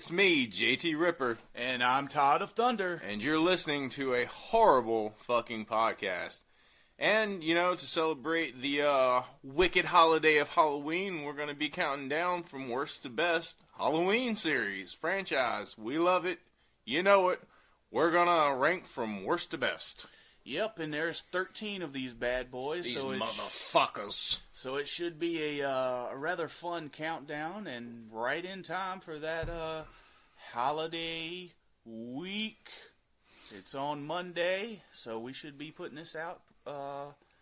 it's me, JT Ripper. And I'm Todd of Thunder. And you're listening to a horrible fucking podcast. And, you know, to celebrate the wicked holiday of Halloween, we're going to be counting down from worst to best. Halloween series, franchise. We love it. You know it. We're going to rank from worst to best. Yep, and there's 13 of these bad boys. These motherfuckers. So it should be a rather fun countdown, and right in time for that holiday week. It's on Monday, so we should be putting this out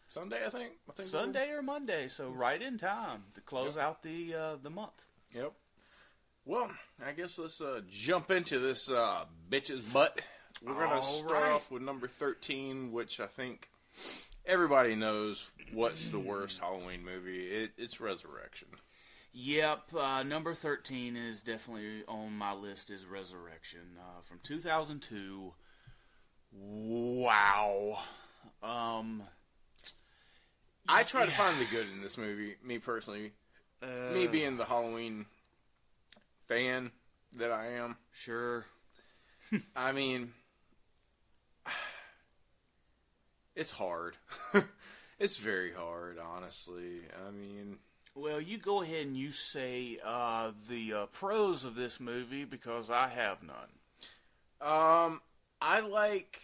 Sunday, I think Sunday or Monday, so right in time to close out the month. Yep. Well, I guess let's jump into this bitch's butt. We're going to start off with number 13, which I think everybody knows what's the worst Halloween movie. It's Resurrection. Yep, number 13 is definitely on my list, is Resurrection. From 2002. Wow. I try to find the good in this movie, me personally. Me being the Halloween fan that I am. Sure. I mean, it's hard. It's very hard, honestly. I mean... Well, you go ahead and you say the pros of this movie, because I have none. I like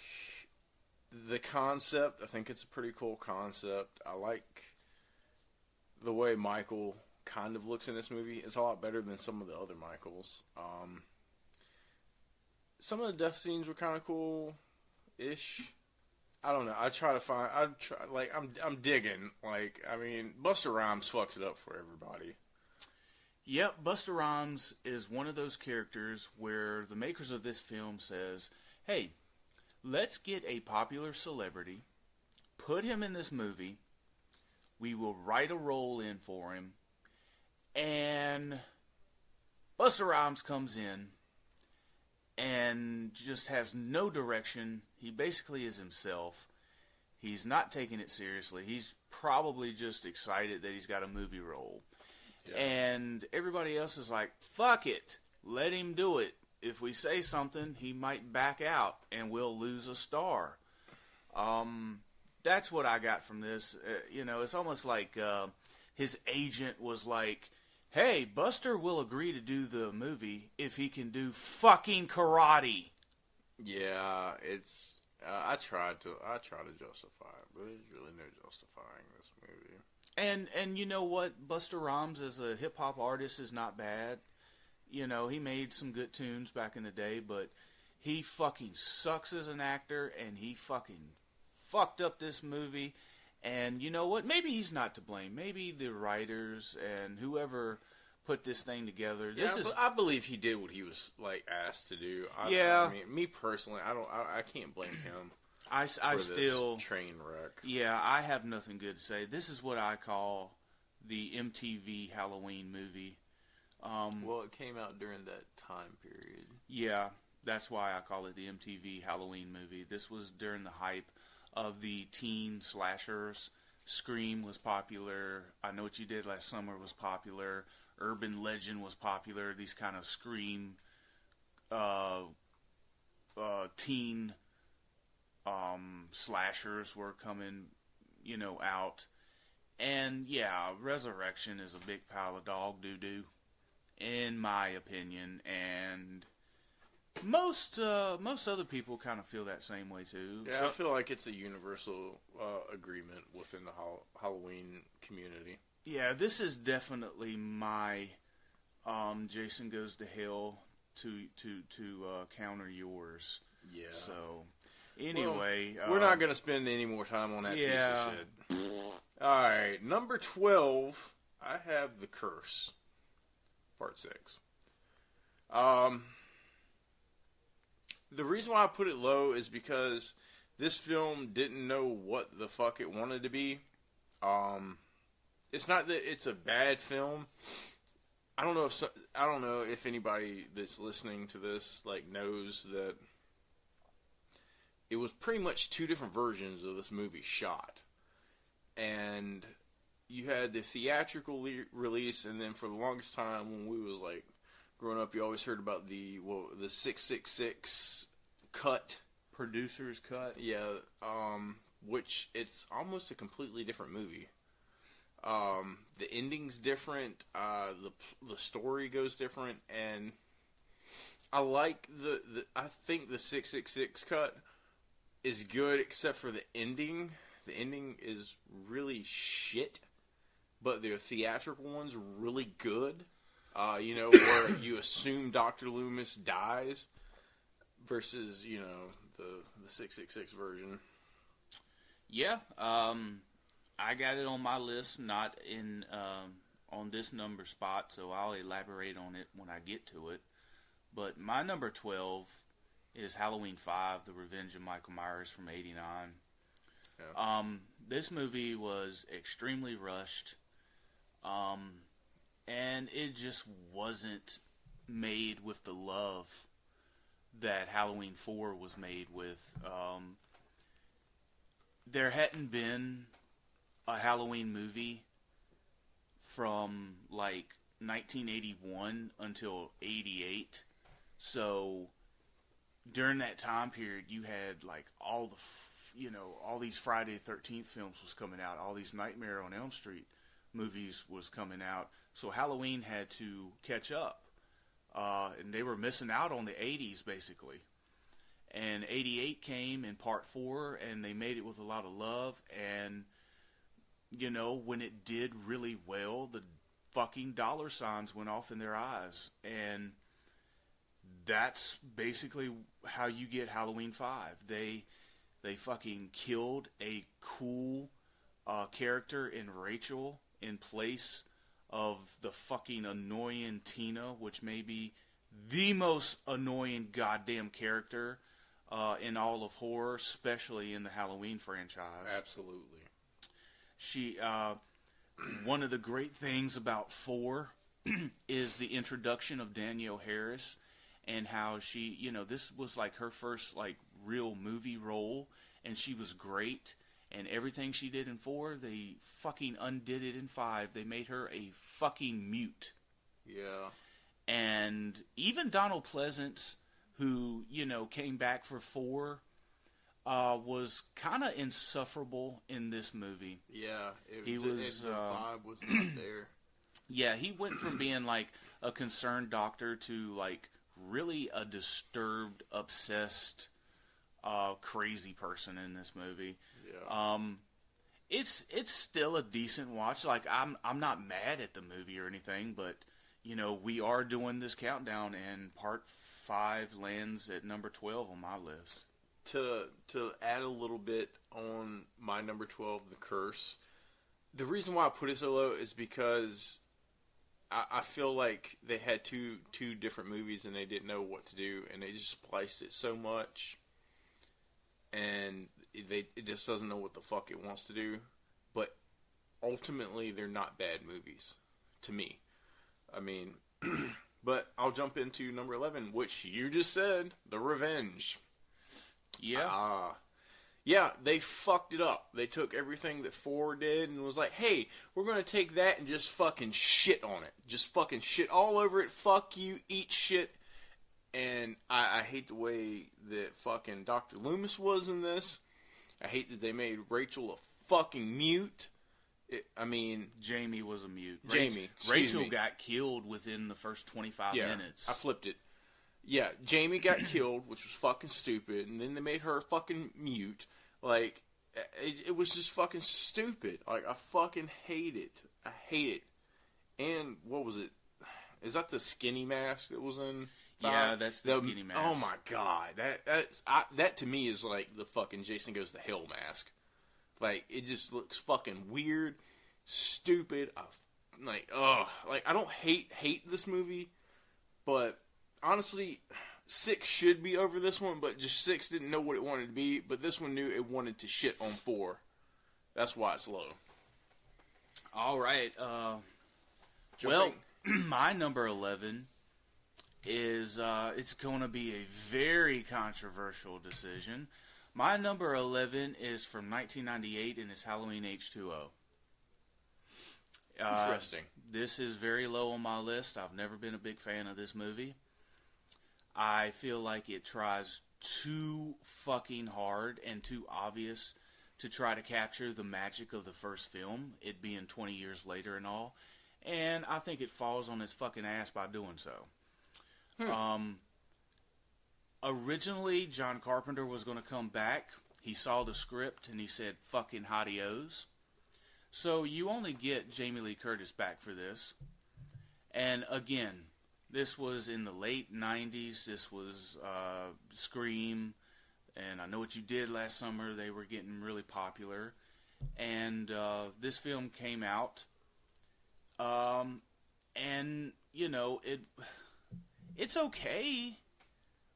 the concept. I think it's a pretty cool concept. I like the way Michael kind of looks in this movie. It's a lot better than some of the other Michaels. Some of the death scenes were kind of cool-ish. I don't know. I'm digging. Like, I mean, Busta Rhymes fucks it up for everybody. Yep, Busta Rhymes is one of those characters where the makers of this film says, hey, let's get a popular celebrity, put him in this movie, we will write a role in for him, and Busta Rhymes comes in and just has no direction. He basically is himself. He's not taking it seriously. He's probably just excited that he's got a movie role. Yeah. And everybody else is like, fuck it, let him do it. If we say something, he might back out and we'll lose a star. That's what I got from this. It's almost like his agent was like, hey, Buster will agree to do the movie if he can do fucking karate. Yeah, it's... I try to justify it, but there's really no justifying this movie. And you know what? Busta Rhymes as a hip-hop artist is not bad. You know, he made some good tunes back in the day, but he fucking sucks as an actor, and he fucking fucked up this movie. And you know what? Maybe he's not to blame. Maybe the writers and whoever put this thing together. I believe he did what he was asked to do. I mean, me personally, I can't blame him. I still this train wreck. Yeah, I have nothing good to say. This is what I call the MTV Halloween movie. Well, it came out during that time period. Yeah, that's why I call it the MTV Halloween movie. This was during the hype of the teen slashers. Scream was popular. I Know What You Did Last Summer was popular. Urban Legend was popular. These kind of Scream teen slashers were coming, out. And yeah, Resurrection is a big pile of dog doo-doo, in my opinion. And most other people kind of feel that same way too. Yeah, so, I feel like it's a universal agreement within the Halloween community. Yeah, this is definitely my Jason Goes to Hell to counter yours. Yeah. So, anyway. We're not going to spend any more time on that piece of shit. Alright, number 12, I have The Curse, Part 6. The reason why I put it low is because this film didn't know what the fuck it wanted to be. It's not that it's a bad film. I don't know if anybody that's listening to this knows that it was pretty much two different versions of this movie shot. And you had the theatrical release, and then for the longest time when we was growing up, you always heard about the 666 cut. Producer's cut. Yeah, which it's almost a completely different movie. The ending's different. The story goes different, and I like I think the 666 cut is good, except for the ending. The ending is really shit, but the theatrical one's really good. Where you assume Dr. Loomis dies versus, the 666 version. Yeah, I got it on my list, not in on this number spot, so I'll elaborate on it when I get to it. But my number 12 is Halloween 5, The Revenge of Michael Myers from '89. Yeah. This movie was extremely rushed, and it just wasn't made with the love that Halloween 4 was made with. There hadn't been a Halloween movie from like 1981 until '88. So during that time period, you had like all these Friday the 13th films was coming out, all these Nightmare on Elm Street movies was coming out. So Halloween had to catch up, and they were missing out on the '80s basically. And '88 came in part 4, and they made it with a lot of love. And when it did really well, the fucking dollar signs went off in their eyes, and that's basically how you get Halloween 5. They fucking killed a cool character in Rachel in place of the fucking annoying Tina, which may be the most annoying goddamn character in all of horror, especially in the Halloween franchise. Absolutely. She, one of the great things about 4 is the introduction of Danielle Harris, and how she, this was like her first like real movie role, and she was great. And everything she did in 4, they fucking undid it in 5. They made her a fucking mute. Yeah. And even Donald Pleasance, who, came back for 4, was kind of insufferable in this movie. Yeah. The vibe was not there. Yeah, he went from being like a concerned doctor to like really a disturbed, obsessed, crazy person in this movie. Yeah. It's still a decent watch. Like I'm not mad at the movie or anything, but we are doing this countdown, and part 5 lands at number 12 on my list. To add a little bit on my number 12, The Curse. The reason why I put it so low is because I feel like they had two different movies and they didn't know what to do, and they just spliced it so much, and it just doesn't know what the fuck it wants to do. But ultimately, they're not bad movies to me. I mean, but I'll jump into number 11, which you just said, The Revenge. Yeah. Yeah, they fucked it up. They took everything that 4 did and was like, hey, we're going to take that and just fucking shit on it. Just fucking shit all over it. Fuck you, eat shit. And I hate the way that fucking Dr. Loomis was in this. I hate that they made Rachel a fucking mute. Jamie was a mute. Rachel got killed within the first 25 minutes. I flipped it. Yeah, Jamie got killed, which was fucking stupid, and then they made her fucking mute. Like, it was just fucking stupid. Like, I fucking hate it. I hate it. And, what was it? Is that the skinny mask that was in 5? Yeah, that's the skinny mask. Oh my god. That to me is like the fucking Jason Goes to Hell mask. Like, it just looks fucking weird, stupid. I don't hate this movie, but honestly, 6 should be over this one, but just 6 didn't know what it wanted to be, but this one knew it wanted to shit on 4. That's why it's low. All right. Well, my number 11 is, it's going to be a very controversial decision. My number 11 is from 1998, and it's Halloween H2O. Interesting. This is very low on my list. I've never been a big fan of this movie. I feel like it tries too fucking hard and too obvious to try to capture the magic of the first film, it being 20 years later and all. And I think it falls on its fucking ass by doing so. Originally, John Carpenter was going to come back. He saw the script and he said, fucking hottie-os. So you only get Jamie Lee Curtis back for this. And again, this was in the late 90s. This was Scream. And I Know What You Did Last Summer. They were getting really popular. And this film came out. And, you know, it's okay.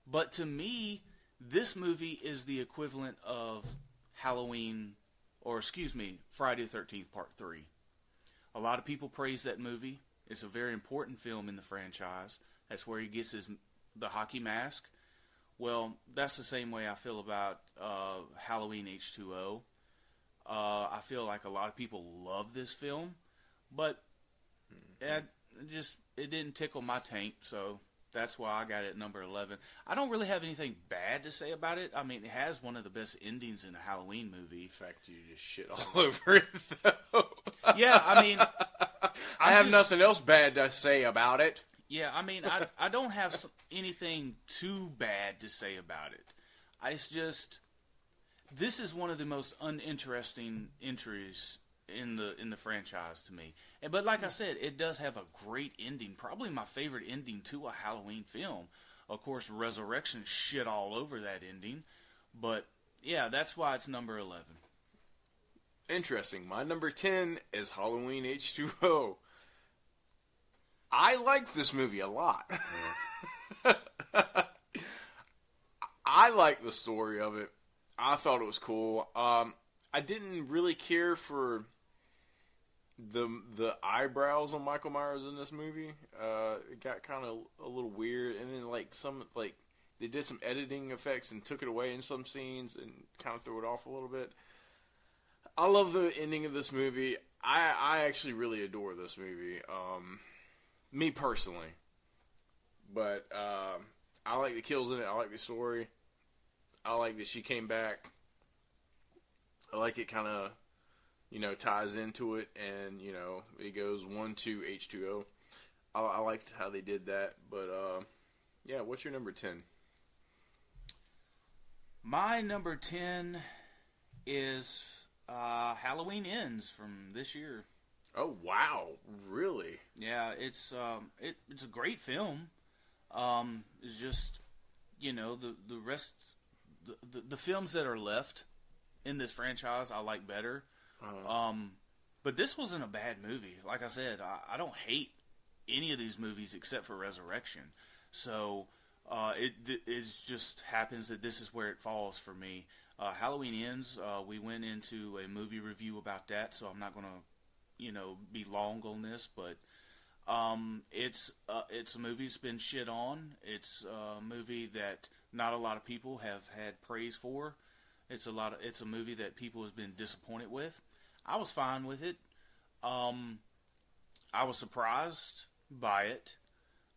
But to me, this movie is the equivalent of Halloween, or excuse me, Friday the 13th Part 3. A lot of people praise that movie. It's a very important film in the franchise. That's where he gets the hockey mask. Well, that's the same way I feel about Halloween H2O. I feel like a lot of people love this film, but it didn't tickle my taint, so that's why I got it at number 11. I don't really have anything bad to say about it. I mean, it has one of the best endings in a Halloween movie. In fact, you just shit all over it, though. Yeah, I mean, I have nothing else bad to say about it. Yeah, I mean, I don't have anything too bad to say about it. It's just, this is one of the most uninteresting entries in the franchise to me. But like I said, it does have a great ending. Probably my favorite ending to a Halloween film. Of course, Resurrection shit all over that ending. But yeah, that's why it's number 11. Interesting. My number 10 is Halloween H2O. I like this movie a lot. I like the story of it. I thought it was cool. I didn't really care for the eyebrows on Michael Myers in this movie. It got kind of a little weird, and then they did some editing effects and took it away in some scenes and kind of threw it off a little bit. I love the ending of this movie. I actually really adore this movie. Me personally. But I like the kills in it. I like the story. I like that she came back. I like it kind of, ties into it, and, it goes 1, 2, H2O. I liked how they did that, but, yeah, what's your number 10? My number 10 is Halloween Ends from this year. Oh, wow. Really? Yeah, it's a great film. It's just, the rest, the films that are left in this franchise I like better. But this wasn't a bad movie. Like I said, I don't hate any of these movies except for Resurrection. So it just happens that this is where it falls for me. Halloween Ends, we went into a movie review about that, so I'm not going to be long on this, but it's a movie that's been shit on. It's a movie that not a lot of people have had praise for. It's a movie that people have been disappointed with. I was fine with it. I was surprised by it,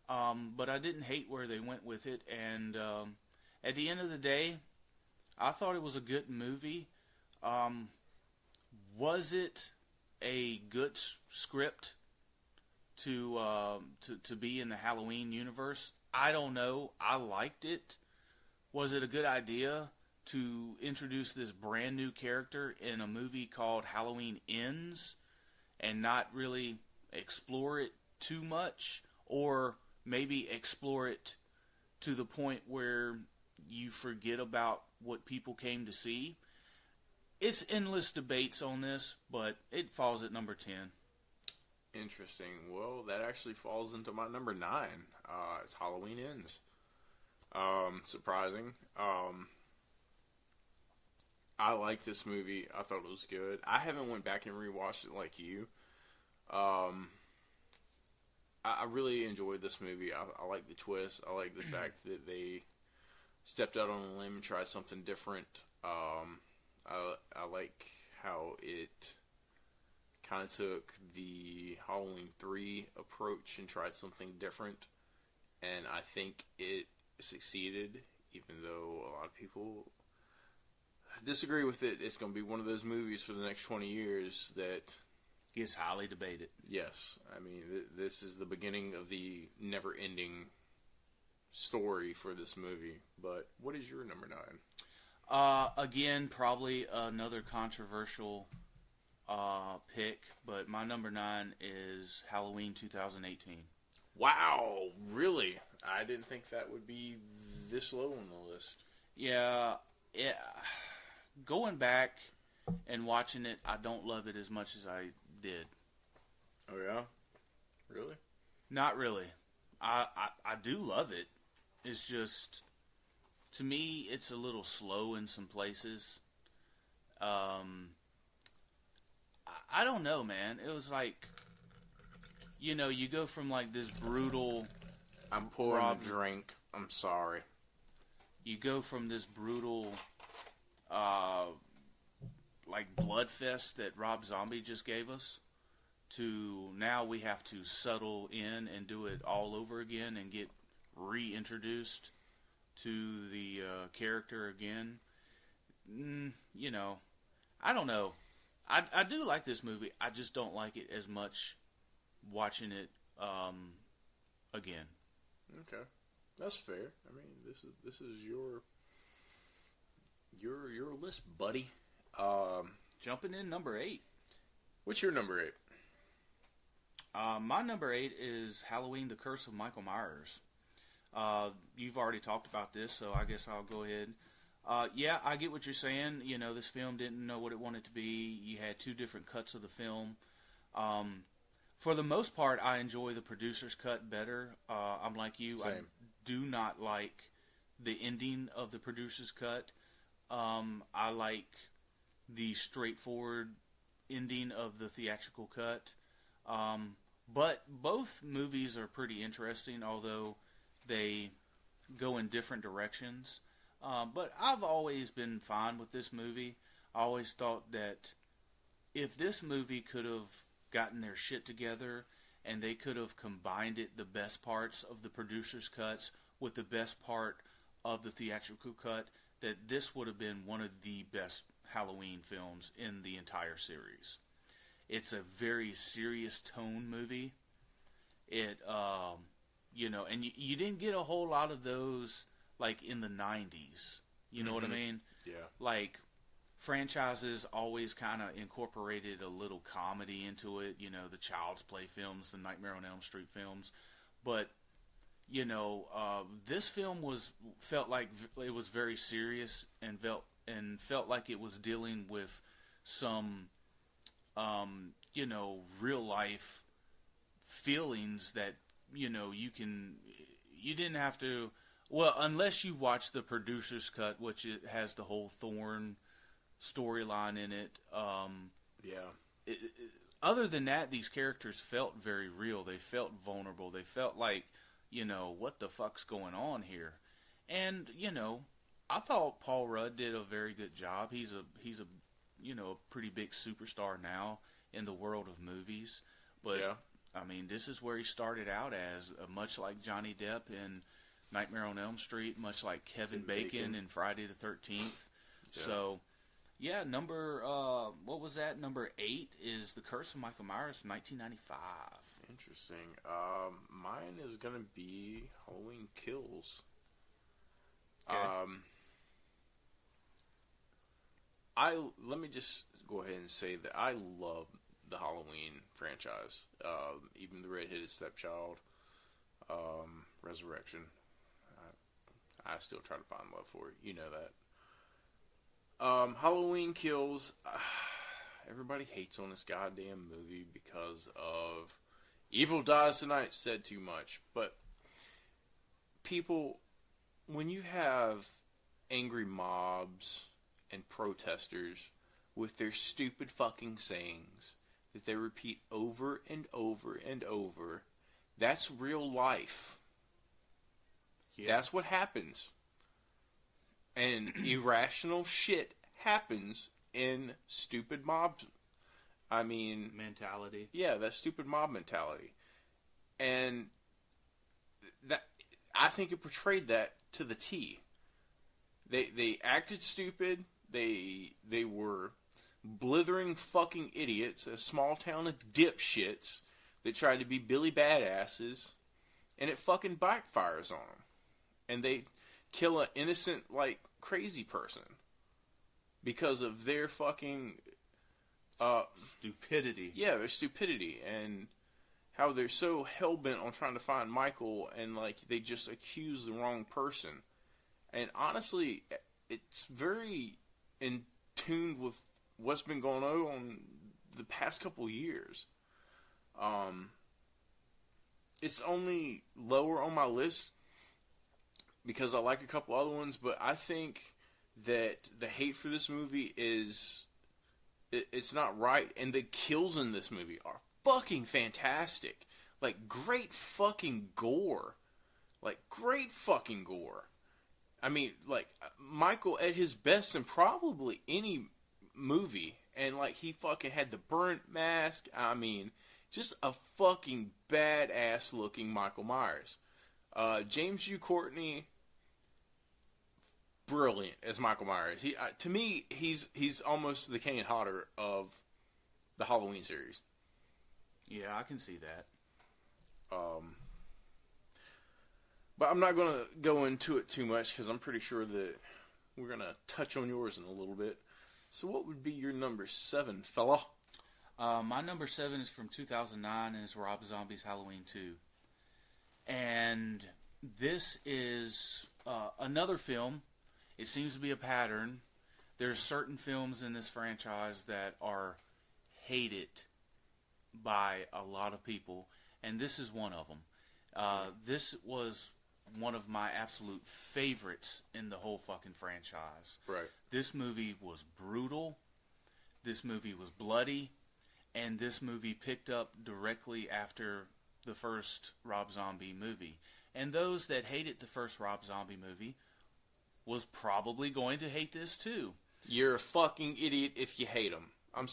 but I didn't hate where they went with it. And at the end of the day, I thought it was a good movie. Was it a good script to be in the Halloween universe? I don't know. I liked it. Was it a good idea to introduce this brand new character in a movie called Halloween Ends and not really explore it too much, or maybe explore it to the point where you forget about what people came to see? It's endless debates on this, but it falls at number 10. Interesting. Well, that actually falls into my number 9. It's Halloween Ends. Surprising. I like this movie. I thought it was good. I haven't went back and rewatched it like you. I really enjoyed this movie. I like the twist. I like the fact that they stepped out on a limb and tried something different. I like how it kind of took the Halloween 3 approach and tried something different. And I think it succeeded, even though a lot of people disagree with it. It's going to be one of those movies for the next 20 years that gets highly debated. Yes. I mean, this is the beginning of the never-ending story for this movie. But what is your number 9? Again, probably another controversial pick, but my number 9 is Halloween 2018. Wow, really? I didn't think that would be this low on the list. Yeah, going back and watching it, I don't love it as much as I did. Oh yeah? Really? Not really. I do love it. It's just, to me, it's a little slow in some places. I don't know, man. It was like, you go from like this brutal... I'm pouring a drink. I'm sorry. You go from this brutal, like bloodfest that Rob Zombie just gave us, to now we have to settle in and do it all over again and get reintroduced to the character again. I don't know. I do like this movie. I just don't like it as much watching it again. Okay, that's fair. I mean, this is your list, buddy. Jumping in number 8. What's your number 8? My number 8 is Halloween: The Curse of Michael Myers. You've already talked about this, so I guess I'll go ahead. Yeah, I get what you're saying. This film didn't know what it wanted to be. You had 2 different cuts of the film. For the most part, I enjoy the producer's cut better. I'm like you. Same. I do not like the ending of the producer's cut. I like the straightforward ending of the theatrical cut. But both movies are pretty interesting, although they go in different directions. But I've always been fine with this movie. I always thought that if this movie could have gotten their shit together and they could have combined the best parts of the producer's cuts with the best part of the theatrical cut, that this would have been one of the best Halloween films in the entire series. It's a very serious tone movie. It, and you didn't get a whole lot of those like in the 90s. You know what I mean? Yeah. Like, franchises always kind of incorporated a little comedy into it. The Child's Play films, the Nightmare on Elm Street films. But, this film felt like it was very serious and felt like it was dealing with some, real life feelings that, you didn't have to, well, unless you watch the producer's cut, which it has the whole Thorn storyline in it. Other than that, these characters felt very real. They felt vulnerable. They felt like, what the fuck's going on here? And, I thought Paul Rudd did a very good job. He's a pretty big superstar now in the world of movies. But, yeah. I mean, this is where he started out as, much like Johnny Depp in Nightmare on Elm Street, much like Kevin Bacon in Friday the 13th. Yeah. So, yeah, number 8 is The Curse of Michael Myers, 1995. Interesting. Mine is going to be Halloween Kills. Okay. Let me just go ahead and say that I love the Halloween franchise. Even the Red-Headed Stepchild, Resurrection. I still try to find love for it. You know that. Halloween Kills. Everybody hates on this goddamn movie because of Evil Dies Tonight said too much. But people, when you have angry mobs and protesters with their stupid fucking sayings that they repeat over and over and over, that's real life. Yeah. That's what happens. And irrational shit happens in stupid mob I mean... mentality. Yeah, that stupid mob mentality. And that I think it portrayed that to the T. They acted stupid. They were blithering fucking idiots, a small town of dipshits that tried to be Billy Badasses, and it fucking backfires on them. And they kill an innocent, like, crazy person because of their fucking... stupidity. Yeah, their stupidity, and how they're so hell-bent on trying to find Michael, and, like, they just accuse the wrong person. And honestly, it's very in tune with what's been going on the past couple years. It's only lower on my list because I like a couple other ones, but I think that the hate for this movie it's not right, and the kills in this movie are fucking fantastic. Like, great fucking gore. I mean, like, Michael at his best in probably any movie. And, like, he fucking had the burnt mask. I mean, just a fucking badass looking Michael Myers. James U. Courtney, brilliant as Michael Myers. To me, he's almost the Kane Hodder of the Halloween series. Yeah, I can see that. But I'm not going to go into it too much because I'm pretty sure that we're going to touch on yours in a little bit. So what would be your number 7, fella? My number 7 is from 2009 and is Rob Zombie's Halloween 2. And this is another film. It seems to be a pattern. There's certain films in this franchise that are hated by a lot of people, and this is one of them. This was one of my absolute favorites in the whole fucking franchise. Right. This movie was brutal. This movie was bloody. And this movie picked up directly after the first Rob Zombie movie. And those that hated the first Rob Zombie movie was probably going to hate this too. You're a fucking idiot if you hate them. I'm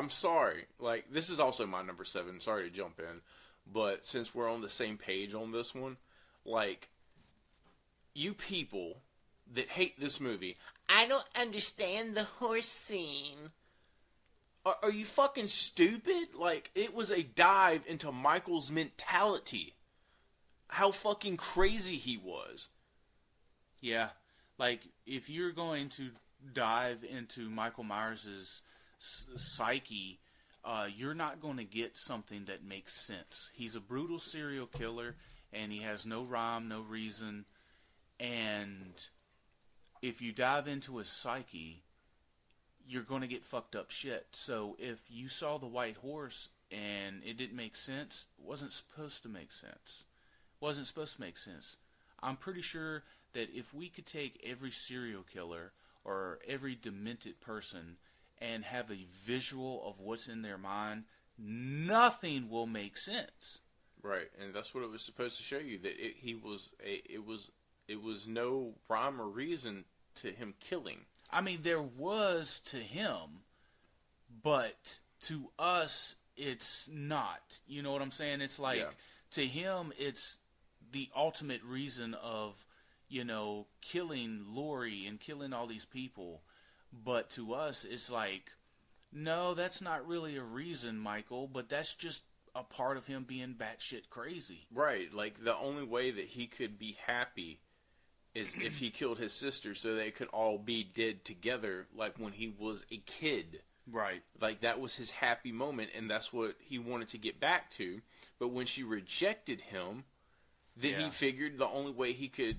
sorry. Like, this is also my number 7. Sorry to jump in. But since we're on the same page on this one, like, you people that hate this movie, I don't understand the horse scene. Are you fucking stupid? Like, it was a dive into Michael's mentality. How fucking crazy he was. Yeah. Like, if you're going to dive into Michael Myers' psyche, you're not going to get something that makes sense. He's a brutal serial killer, and he has no rhyme, no reason. And if you dive into his psyche, you're going to get fucked up shit. So if you saw the white horse and it didn't make sense, it wasn't supposed to make sense. I'm pretty sure that if we could take every serial killer or every demented person and have a visual of what's in their mind, nothing will make sense. Right, and that's what it was supposed to show you, that it was no rhyme or reason to him killing. I mean, there was to him, but to us, it's not. You know what I'm saying? It's like, to him, it's the ultimate reason of, killing Lori and killing all these people. But to us, it's like, no, that's not really a reason, Michael, but that's just a part of him being batshit crazy. Right, like, the only way that he could be happy is if he killed his sister so they could all be dead together, like when he was a kid. Right. Like, that was his happy moment, and that's what he wanted to get back to. But when she rejected him, then he figured the only way he could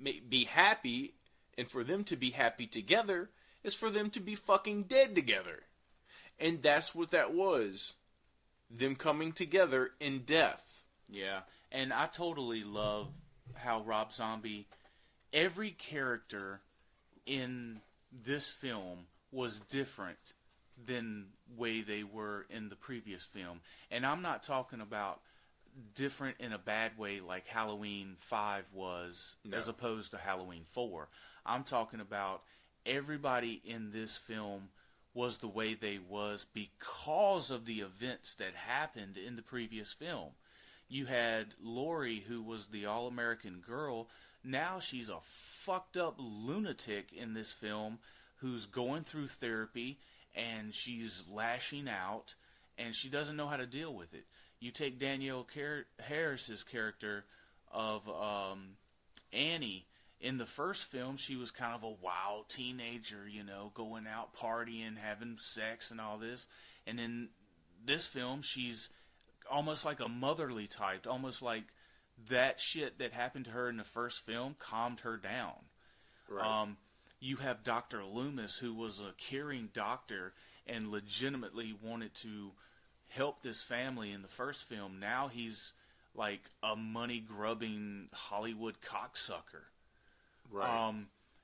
be happy, and for them to be happy together, is for them to be fucking dead together. And that's what that was. Them coming together in death. Yeah. And I totally love how Rob Zombie... Every character in this film was different than way they were in the previous film. And I'm not talking about different in a bad way like Halloween 5 was as opposed to Halloween 4. I'm talking about everybody in this film was the way they was because of the events that happened in the previous film. You had Laurie, who was the all-American girl. Now she's a fucked up lunatic in this film who's going through therapy, and she's lashing out, and she doesn't know how to deal with it. You take Danielle Harris's character of Annie. In the first film, she was kind of a wild teenager, going out partying, having sex and all this. And in this film, she's almost like a motherly type, almost like that shit that happened to her in the first film calmed her down. Right. You have Dr. Loomis, who was a caring doctor and legitimately wanted to help this family in the first film. Now he's like a money-grubbing Hollywood cocksucker. Right.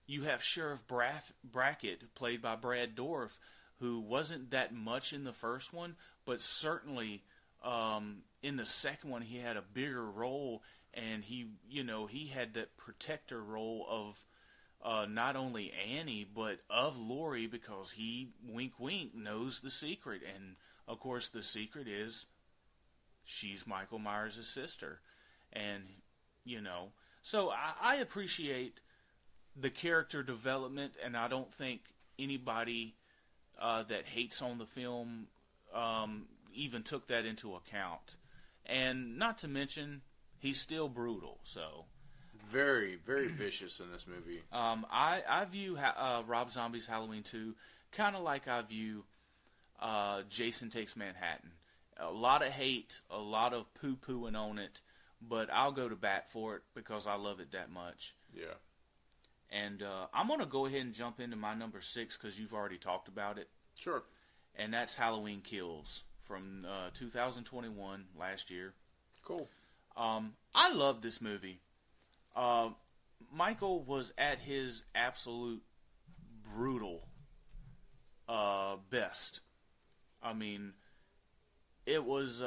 You have Sheriff Brackett, played by Brad Dourif, who wasn't that much in the first one, but certainly in the second one he had a bigger role, and he had that protector role of not only Annie, but of Laurie, because he, wink wink, knows the secret. And, of course, the secret is she's Michael Myers' sister. And, so I appreciate the character development, and I don't think anybody that hates on the film even took that into account. And not to mention, he's still brutal, so... Very, very vicious in this movie. I view Rob Zombie's Halloween 2 kind of like I view Jason Takes Manhattan. A lot of hate, a lot of poo-pooing on it, but I'll go to bat for it because I love it that much. Yeah. And I'm going to go ahead and jump into my number 6 because you've already talked about it. Sure. And that's Halloween Kills from 2021, last year. Cool. I love this movie. Michael was at his absolute brutal best. I mean, it was...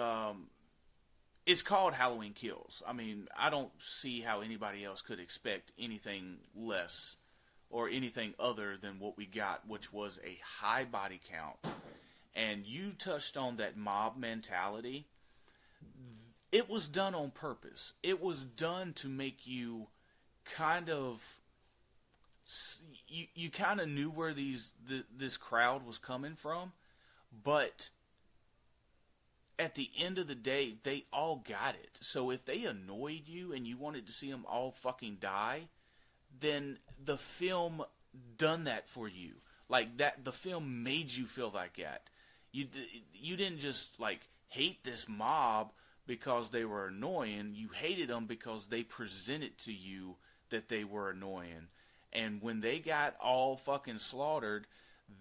it's called Halloween Kills. I mean, I don't see how anybody else could expect anything less or anything other than what we got, which was a high body count. And you touched on that mob mentality. It was done on purpose. It was done to make you kind of... You kind of knew where this crowd was coming from, but... at the end of the day, they all got it. So if they annoyed you and you wanted to see them all fucking die, then the film done that for you. Like that, the film made you feel like that. You didn't just like hate this mob because they were annoying. You hated them because they presented to you that they were annoying. And when they got all fucking slaughtered,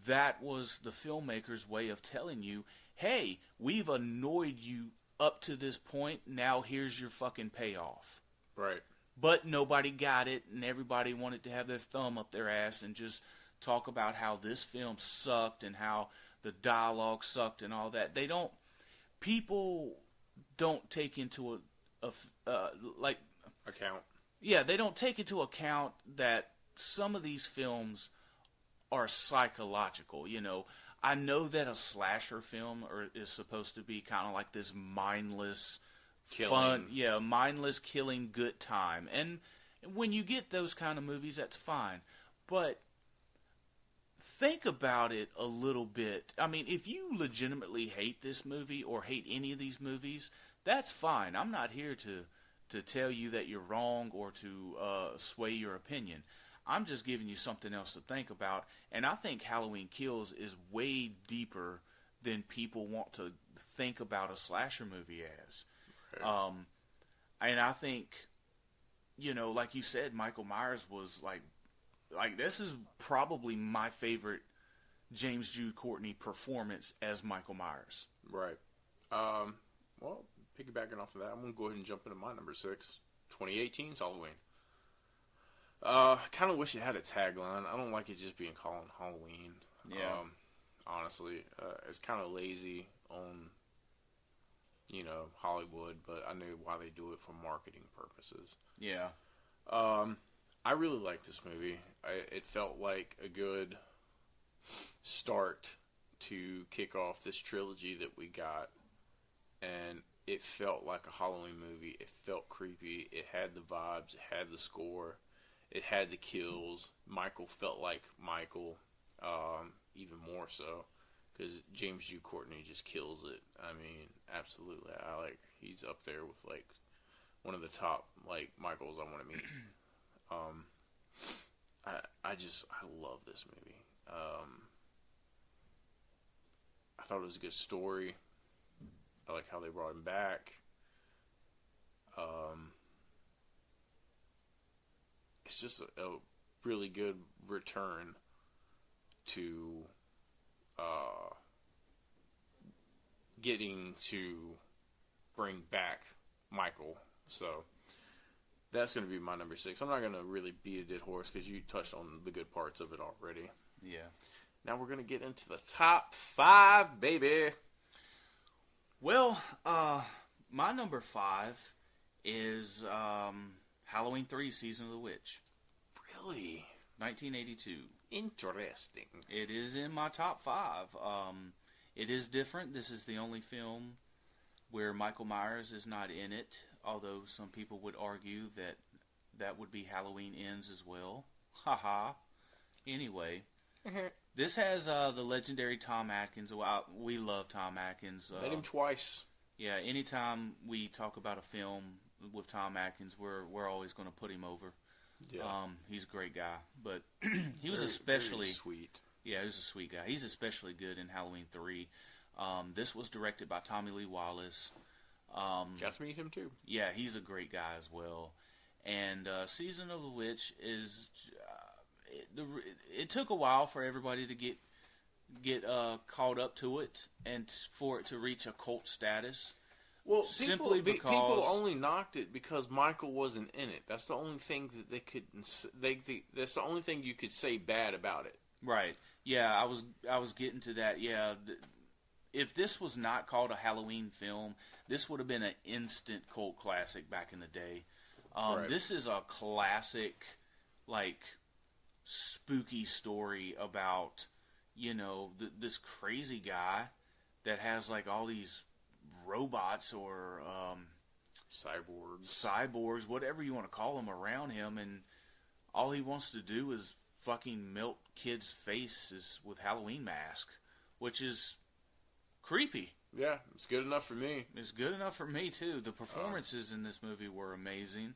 that was the filmmaker's way of telling you, hey, we've annoyed you up to this point, now here's your fucking payoff. Right. But nobody got it, and everybody wanted to have their thumb up their ass and just talk about how this film sucked and how the dialogue sucked and all that. People don't take into account. Yeah, they don't take into account that some of these films are psychological, I know that a slasher film is supposed to be kind of like this mindless, mindless killing good time. And when you get those kind of movies, that's fine. But think about it a little bit. I mean, if you legitimately hate this movie or hate any of these movies, that's fine. I'm not here to tell you that you're wrong or to sway your opinion. I'm just giving you something else to think about, and I think Halloween Kills is way deeper than people want to think about a slasher movie as. Right. And I think, like you said, Michael Myers was like this is probably my favorite James Jude Courtney performance as Michael Myers. Right. Well, piggybacking off of that, I'm going to go ahead and jump into my number 6, 2018's Halloween. Kind of wish it had a tagline. I don't like it just being called Halloween. Yeah. Honestly, it's kind of lazy on, Hollywood, but I knew why they do it for marketing purposes. Yeah. I really like this movie. It felt like a good start to kick off this trilogy that we got, and it felt like a Halloween movie. It felt creepy. It had the vibes. It had the score. It had the kills. Michael felt like Michael, even more so, because James Jude Courtney just kills it. I mean, absolutely. He's up there with like one of the top like Michaels I want to meet. I love this movie. I thought it was a good story. I like how they brought him back. It's just a really good return to getting to bring back Michael. So that's going to be my number 6. I'm not going to really beat a dead horse because you touched on the good parts of it already. Yeah. Now we're going to get into the top 5, baby. Well, my number 5 is Halloween 3: Season of the Witch. Really? 1982. Interesting. It is in my top 5. It is different. This is the only film where Michael Myers is not in it, although some people would argue that that would be Halloween Ends as well. Haha. Anyway, this has the legendary Tom Atkins. Well, we love Tom Atkins. Met him twice. Yeah, anytime we talk about a film with Tom Atkins, we're always going to put him over. Yeah. He's a great guy, but he was very sweet. Yeah, he was a sweet guy. He's especially good in Halloween 3. This was directed by Tommy Lee Wallace. Got to meet him too. Yeah, he's a great guy as well. And Season of the Witch is it took a while for everybody to get caught up to it and for it to reach a cult status. Well, simply because people only knocked it because Michael wasn't in it. That's the only thing that they could. That's the only thing you could say bad about it. Right. Yeah, I was getting to that. Yeah, if this was not called a Halloween film, this would have been an instant cult classic back in the day. Right. This is a classic, like, spooky story about, this crazy guy that has like all these robots or cyborgs, whatever you want to call them, around him, and all he wants to do is fucking melt kids' faces with Halloween mask, which is creepy. Yeah, it's good enough for me. It's good enough for me too. The performances in this movie were amazing.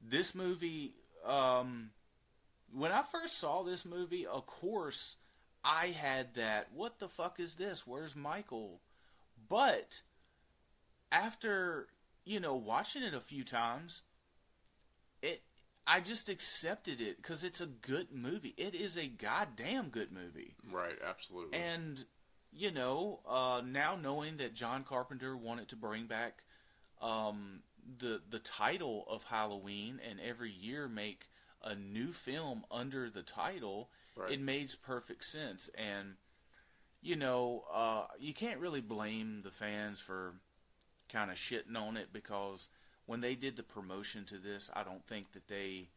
This movie, when I first saw this movie, of course, I had that, what the fuck is this? Where's Michael? But after, watching it a few times, I just accepted it because it's a good movie. It is a goddamn good movie. Right, absolutely. And, now knowing that John Carpenter wanted to bring back the title of Halloween and every year make a new film under the title, right, it makes perfect sense. And, you can't really blame the fans for kind of shitting on it because when they did the promotion to this, I don't think that they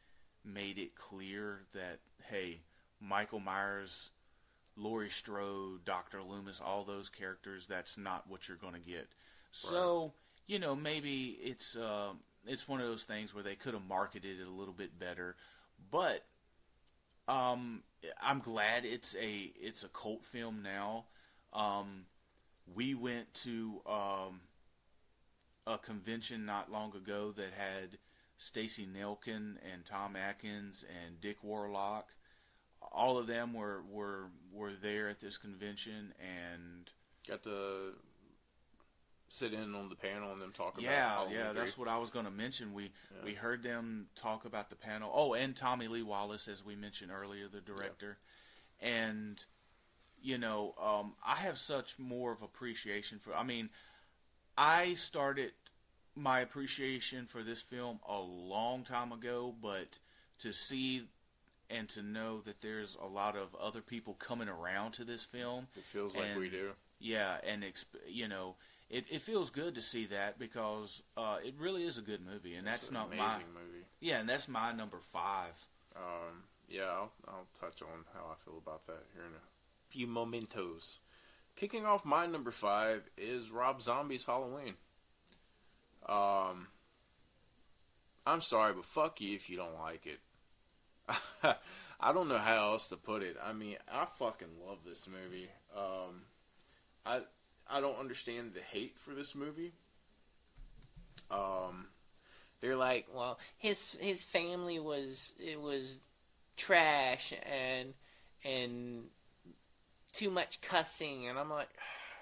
made it clear that, hey, Michael Myers, Laurie Strode, Dr. Loomis, all those characters, that's not what you're going to get. Right. So, maybe it's one of those things where they could have marketed it a little bit better. But I'm glad it's a cult film now. We went to a convention not long ago that had Stacey Nelkin and Tom Atkins and Dick Warlock. All of them were there at this convention and got to sit in on the panel and them talk about Halloween 3. That's what I was going to mention. We heard them talk about the panel. Oh, and Tommy Lee Wallace, as we mentioned earlier, the director. Yeah. And I have such more of appreciation for. I mean, I started my appreciation for this film a long time ago, but to see and to know that there's a lot of other people coming around to this film, it feels like we do. Yeah, and it feels good to see that because it really is a good movie, and that's not amazing movie. Yeah, and that's my number 5. Yeah, I'll touch on how I feel about that here in few mementos. Kicking off my number 5 is Rob Zombie's Halloween. I'm sorry, but fuck you if you don't like it. I don't know how else to put it. I mean, I fucking love this movie. I don't understand the hate for this movie. They're like, well, his family was trash and too much cussing, and I'm like,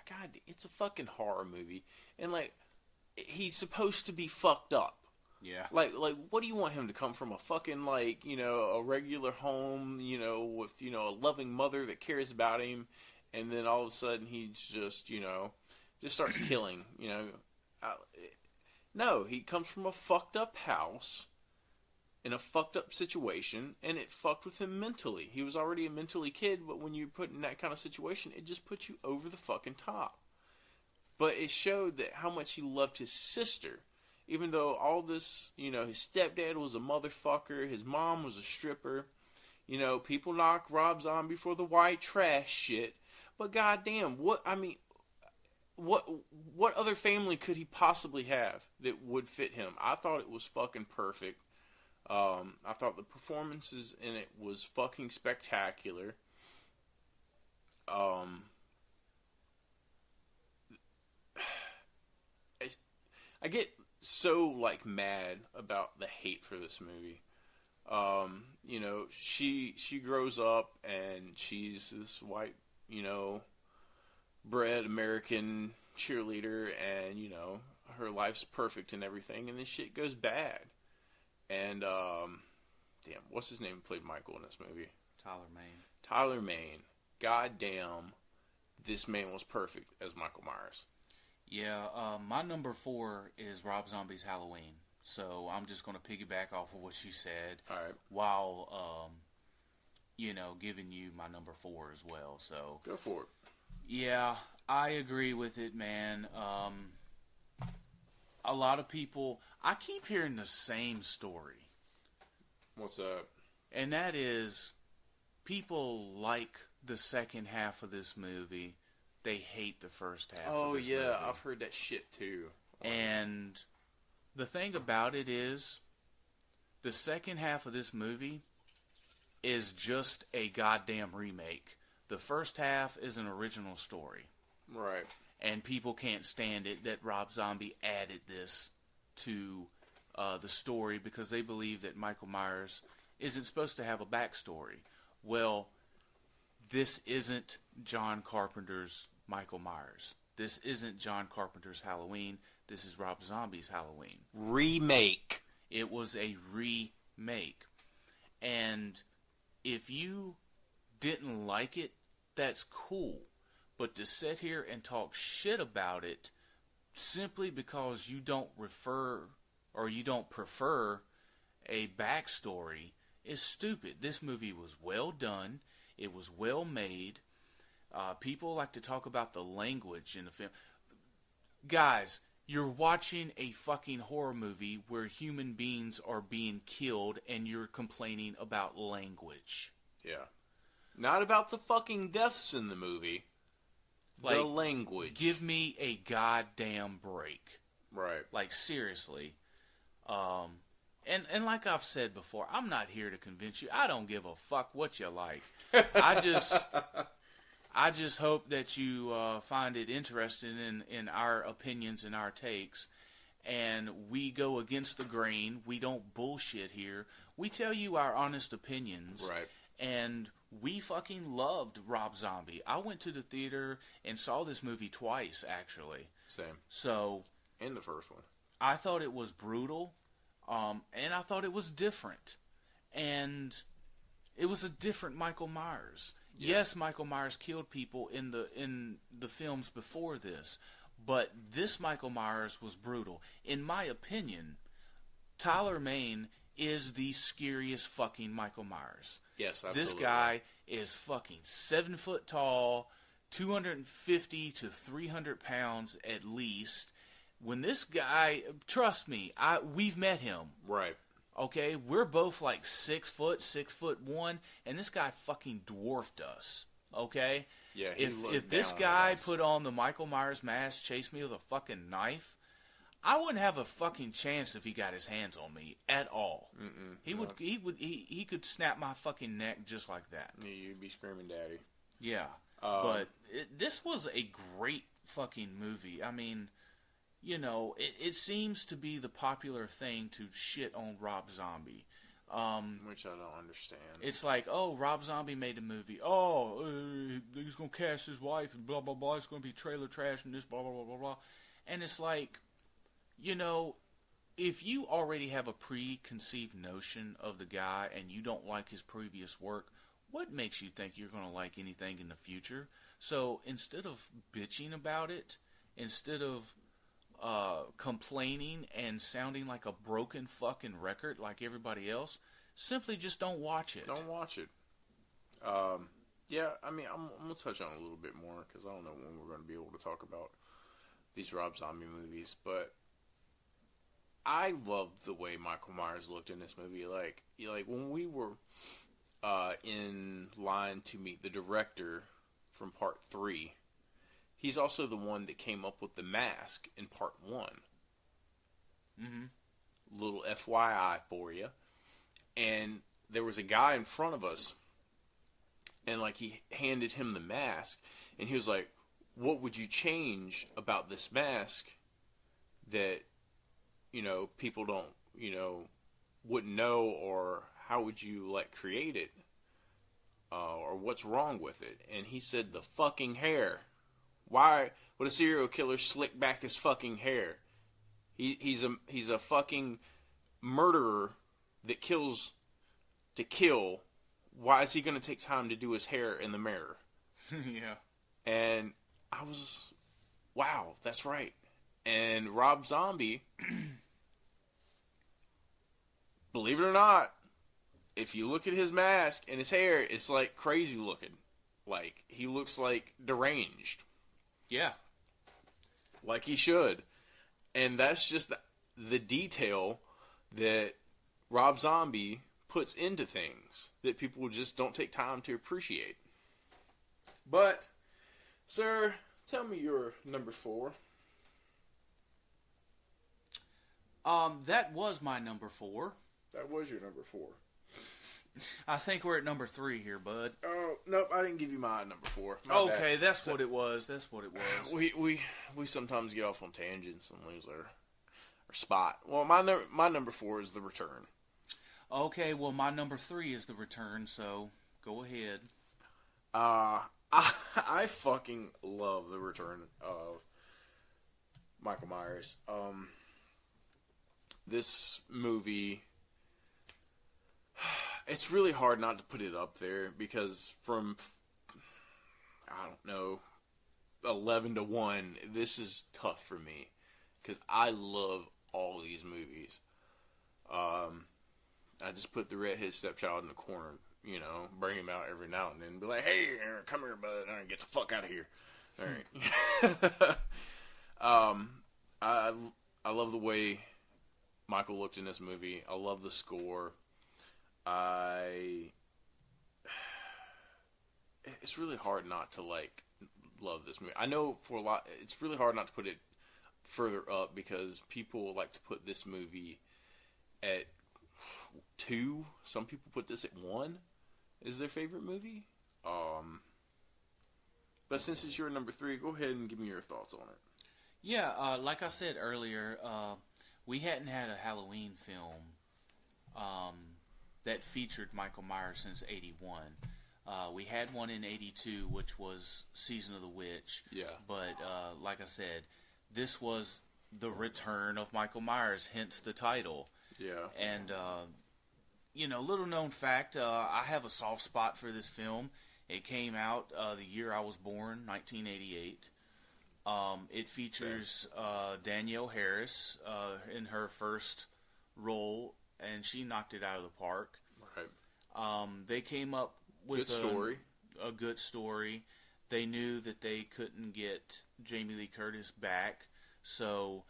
God, it's a fucking horror movie, and like, he's supposed to be fucked up. Yeah. Like, what do you want him to come from? A fucking, like, you know, a regular home, you know, with, you know, a loving mother that cares about him, and then all of a sudden he's just, you know, just starts killing, you know. No, he comes from a fucked up house in a fucked up situation, and it fucked with him mentally. He was already a mentally kid, but when you put in that kind of situation, it just puts you over the fucking top. But it showed that how much he loved his sister. Even though all this, you know, his stepdad was a motherfucker, his mom was a stripper, you know, people knock Rob Zombie for the white trash shit. But goddamn, what other family could he possibly have that would fit him? I thought it was fucking perfect. I thought the performances in it was fucking spectacular. I get so, like, mad about the hate for this movie. You know, she grows up and she's this white, you know, bred American cheerleader, and, you know, her life's perfect and everything, and then shit goes bad. And, damn, what's his name played Michael in this movie? Tyler Mane. Goddamn, this man was perfect as Michael Myers. Yeah, my number 4 is Rob Zombie's Halloween. So I'm just going to piggyback off of what you said. All right. While, you know, giving you my number 4 as well. So go for it. Yeah, I agree with it, man. A lot of people, I keep hearing the same story. What's up? And that is, people like the second half of this movie. They hate the first half of this movie. Oh, yeah, I've heard that shit, too. And the thing about it is, the second half of this movie is just a goddamn remake. The first half is an original story. Right. And people can't stand it that Rob Zombie added this to the story because they believe that Michael Myers isn't supposed to have a backstory. Well, this isn't John Carpenter's Michael Myers. This isn't John Carpenter's Halloween. This is Rob Zombie's Halloween. Remake. It was a remake. And if you didn't like it, that's cool. But to sit here and talk shit about it simply because you don't refer or you don't prefer a backstory is stupid. This movie was well done. It was well made. People like to talk about the language in the film. Guys, you're watching a fucking horror movie where human beings are being killed and you're complaining about language. Yeah. Not about the fucking deaths in the movie. Like, the language. Give me a goddamn break. Right. Like, seriously. And like I've said before, I'm not here to convince you. I don't give a fuck what you like. I just hope that you find it interesting in our opinions and our takes. And we go against the grain. We don't bullshit here. We tell you our honest opinions. Right. And we fucking loved Rob Zombie. I went to the theater and saw this movie twice, actually. Same. So. And the first one. I thought it was brutal. And I thought it was different. And it was a different Michael Myers. Yeah. Yes, Michael Myers killed people in the films before this. But this Michael Myers was brutal. In my opinion, Tyler Mane is the scariest fucking Michael Myers. Yes, absolutely. This guy is fucking 7 foot tall, 250 to 300 pounds at least. When this guy, trust me, we've met him. Right. Okay, we're both like 6 foot, 6'1", and this guy fucking dwarfed us. Okay? Yeah, if this guy put on the Michael Myers mask, chased me with a fucking knife, I wouldn't have a fucking chance if he got his hands on me at all. He could snap my fucking neck just like that. Yeah, you'd be screaming daddy. Yeah. But this was a great fucking movie. I mean, you know, it seems to be the popular thing to shit on Rob Zombie. Which I don't understand. It's like, oh, Rob Zombie made a movie. Oh, he's going to cast his wife and blah, blah, blah. It's going to be trailer trash and this, blah, blah, blah, blah, blah. And it's like, you know, if you already have a preconceived notion of the guy and you don't like his previous work, what makes you think you're going to like anything in the future? So instead of bitching about it, instead of complaining and sounding like a broken fucking record like everybody else, simply just don't watch it. Don't watch it. Yeah, I mean, I'm going to touch on it a little bit more because I don't know when we're going to be able to talk about these Rob Zombie movies, but I loved the way Michael Myers looked in this movie. Like when we were in line to meet the director from Part 3, he's also the one that came up with the mask in Part 1. Mm-hmm. Little FYI for you. And there was a guy in front of us, and like he handed him the mask, and he was like, "What would you change about this mask that, you know, people don't, you know, wouldn't know, or how would you like create it, or what's wrong with it?" And he said, "The fucking hair. Why would a serial killer slick back his fucking hair? He's a fucking murderer that kills to kill. Why is he going to take time to do his hair in the mirror?" Yeah. And I was, wow, that's right. And Rob Zombie, believe it or not, if you look at his mask and his hair, it's like crazy looking. Like, he looks like deranged. Yeah. Like he should. And that's just the detail that Rob Zombie puts into things that people just don't take time to appreciate. But, sir, tell me your number 4. That was my number 4. That was your number 4. I think we're at number 3 here, bud. Oh, nope, I didn't give you my number 4. Okay, that's what it was. That's what it was. We sometimes get off on tangents and lose our spot. Well, my number 4 is The Return. Okay, well, my number 3 is The Return, so go ahead. I fucking love The Return of Michael Myers. This movie, it's really hard not to put it up there because from, I don't know, 11 to 1, this is tough for me because I love all these movies. I just put the redhead stepchild in the corner, you know, bring him out every now and then, be like, "Hey, come here, bud, and get the fuck out of here." All right. I love the way Michael looked in this movie. I love the score. It's really hard not to like love this movie. I know for a lot, it's really hard not to put it further up because people like to put this movie at 2. Some people put this at 1 is their favorite movie. But since it's your number 3, go ahead and give me your thoughts on it. Yeah, like I said earlier, we hadn't had a Halloween film that featured Michael Myers since 81. We had one in 82, which was Season of the Witch. Yeah. But like I said, this was the return of Michael Myers, hence the title. Yeah. And, you know, little known fact, I have a soft spot for this film. It came out the year I was born, 1988. It features Danielle Harris in her first role, and she knocked it out of the park. Right. They came up with a good story. They knew that they couldn't get Jamie Lee Curtis back, so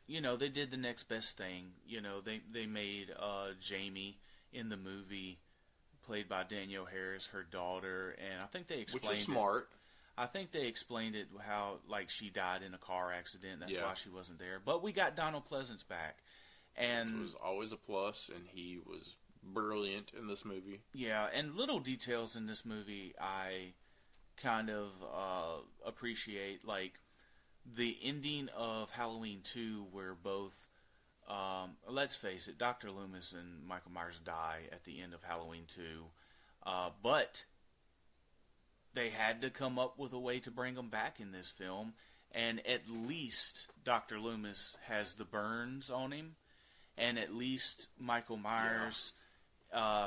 you know, they did the next best thing. You know, they made Jamie in the movie played by Danielle Harris, her daughter, and I think they explained which is smart. I think they explained it how like she died in a car accident. That's Yeah. why she wasn't there. But we got Donald Pleasance back, and Which was always a plus, and he was brilliant in this movie. yeah, and little details in this movie I kind of appreciate, like the ending of Halloween 2, where both, let's face it, Dr. Loomis and Michael Myers die at the end of Halloween 2, but they had to come up with a way to bring them back in this film, and at least Dr. Loomis has the burns on him, and at least Michael Myers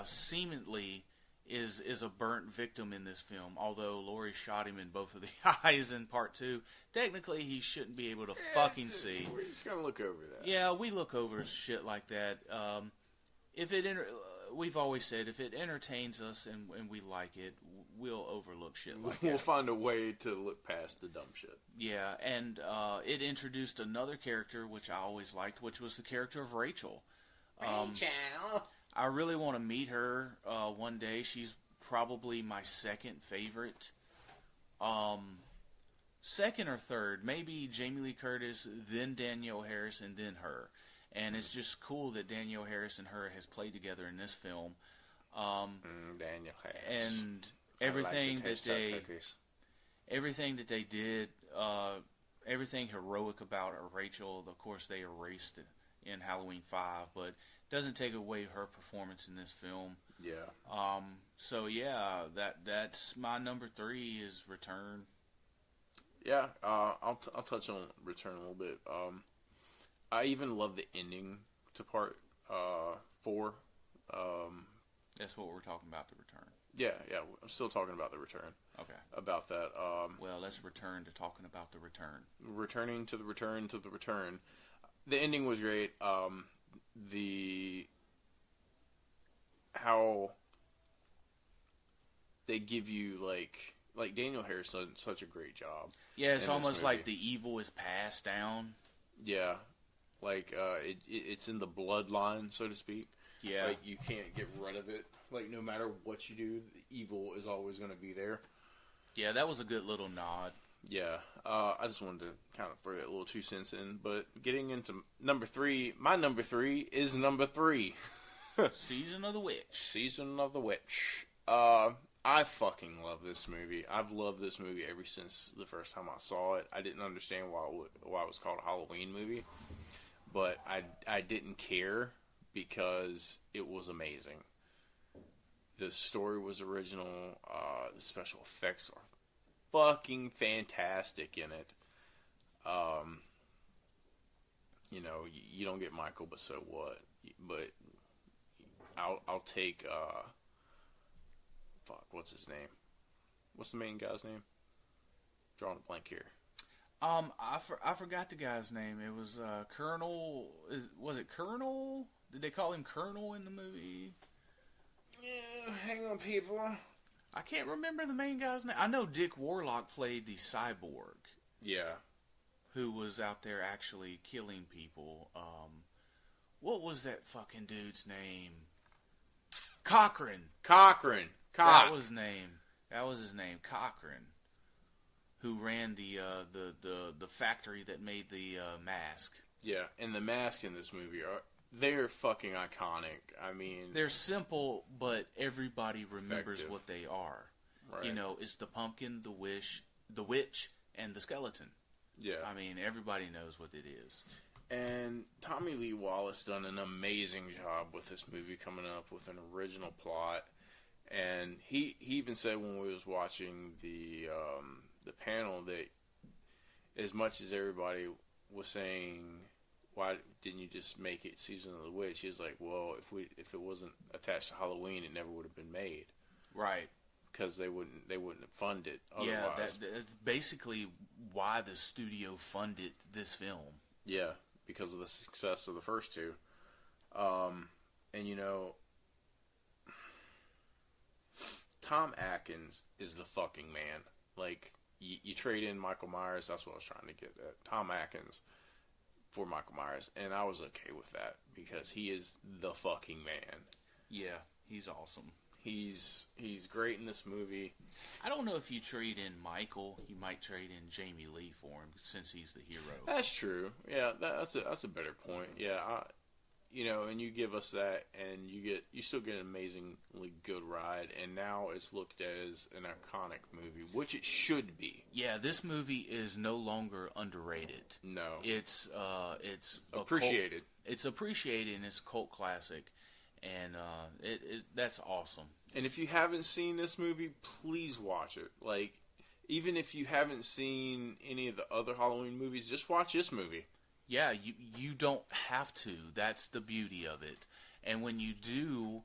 seemingly is a burnt victim in this film, although Laurie shot him in both of the eyes in part 2. Technically, he shouldn't be able to fucking see. We're just gonna look over that. Yeah, we look over shit like that. We've always said, if it entertains us and we like it, we'll overlook shit like that. We'll find a way to look past the dumb shit. Yeah, and it introduced another character, which I always liked, which was the character of Rachel. Rachel! I really want to meet her one day. She's probably my second favorite. Second or third, maybe Jamie Lee Curtis, then Danielle Harris, and then her. And it's just cool that Danielle Harris and her has played together in this film. Danielle Harris. And everything that they did, everything heroic about Rachel, of course, they erased it in Halloween 5, but doesn't take away her performance in this film. Yeah. So yeah, that's my number 3 is Return. Yeah. I'll touch on Return a little bit. I even love the ending to part 4. That's what we're talking about, the Return. Yeah. I'm still talking about the Return. Okay. About that. Well, let's return to talking about the Return. Returning to the Return to the Return. The ending was great. How they give you like Daniel Harris done such a great job. Yeah, it's almost like the evil is passed down. Yeah, like it's in the bloodline, so to speak. Yeah, like you can't get rid of it. Like no matter what you do, the evil is always going to be there. Yeah, that was a good little nod. Yeah, I just wanted to kind of throw that little 2 cents in. But getting into number 3, my number 3 is number 3. Season of the Witch. Season of the Witch. I fucking love this movie. I've loved this movie ever since the first time I saw it. I didn't understand why it was called a Halloween movie, but I didn't care because it was amazing. The story was original. The special effects are fucking fantastic in it. You don't get Michael, but so what? But I'll take what's his name? What's the main guy's name? Drawing a blank here. I forgot the guy's name. It was Colonel. Was it Colonel? Did they call him Colonel in the movie? Yeah, hang on, people. I can't remember the main guy's name. I know Dick Warlock played the cyborg. Yeah. Who was out there actually killing people. What was that fucking dude's name? Cochran. That was his name. Cochran. Who ran the factory that made the mask. Yeah, and the mask in this movie they're fucking iconic. I mean, they're simple, but everybody remembers effective. what they are. Right. You know, it's the pumpkin, the witch, and the skeleton. Yeah. I mean, everybody knows what it is. And Tommy Lee Wallace done an amazing job with this movie, coming up with an original plot. And he even said when we was watching the panel that as much as everybody was saying, why didn't you just make it Season of the Witch? He was like, well, if it wasn't attached to Halloween, it never would have been made. Right. Because they wouldn't fund it otherwise. Yeah, that's basically why the studio funded this film. Yeah, because of the success of the first two. And you know, Tom Atkins is the fucking man. Like, you trade in Michael Myers, that's what I was trying to get at. Tom Atkins for Michael Myers, and I was okay with that because he is the fucking man. Yeah, he's awesome. He's great in this movie. I don't know if you trade in Michael, you might trade in Jamie Lee for him since he's the hero. That's true. Yeah, that's a better point. Yeah, and you give us that, and you still get an amazingly good ride, and now it's looked at as an iconic movie, which it should be. Yeah, this movie is no longer underrated. No, it's appreciated. It's appreciated, and it's a cult classic, and that's awesome. And if you haven't seen this movie, please watch it. Like, even if you haven't seen any of the other Halloween movies, just watch this movie. Yeah, you don't have to. That's the beauty of it. And when you do,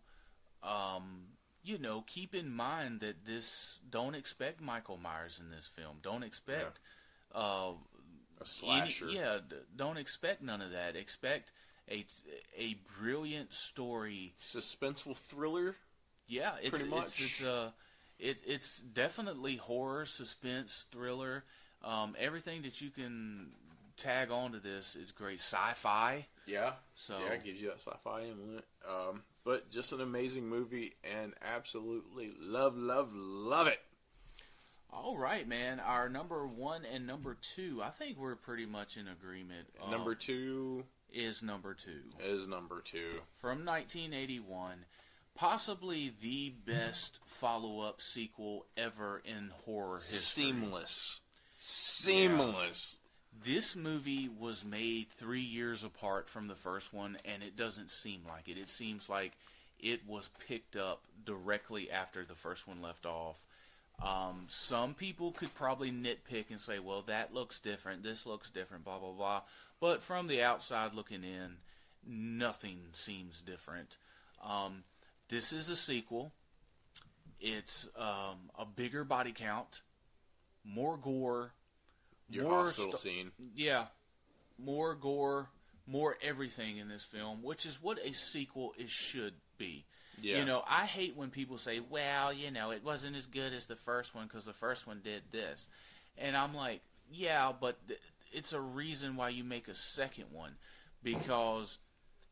keep in mind that don't expect Michael Myers in this film. Don't expect a slasher. Don't expect none of that. Expect a brilliant story, suspenseful thriller. Yeah, pretty much. It's definitely horror, suspense, thriller. Everything that you can tag onto this is great. Sci-fi. Yeah. So it gives you that sci-fi element. But just an amazing movie, and absolutely love it. All right, man. Our number 1 and number 2, I think we're pretty much in agreement. Number 2 is number 2. From 1981. Possibly the best follow-up sequel ever in horror history. Seamless. Yeah. This movie was made 3 years apart from the first one, and it doesn't seem like it. It seems like it was picked up directly after the first one left off. Some people could probably nitpick and say, well, that looks different, this looks different, blah, blah, blah. But from the outside looking in, nothing seems different. This is a sequel. It's a bigger body count, more gore, more hospital scene. Yeah, more gore, more everything in this film, which is what a sequel should be. Yeah. I hate when people say, well, it wasn't as good as the first one because the first one did this. And I'm like, yeah, but it's a reason why you make a second one, because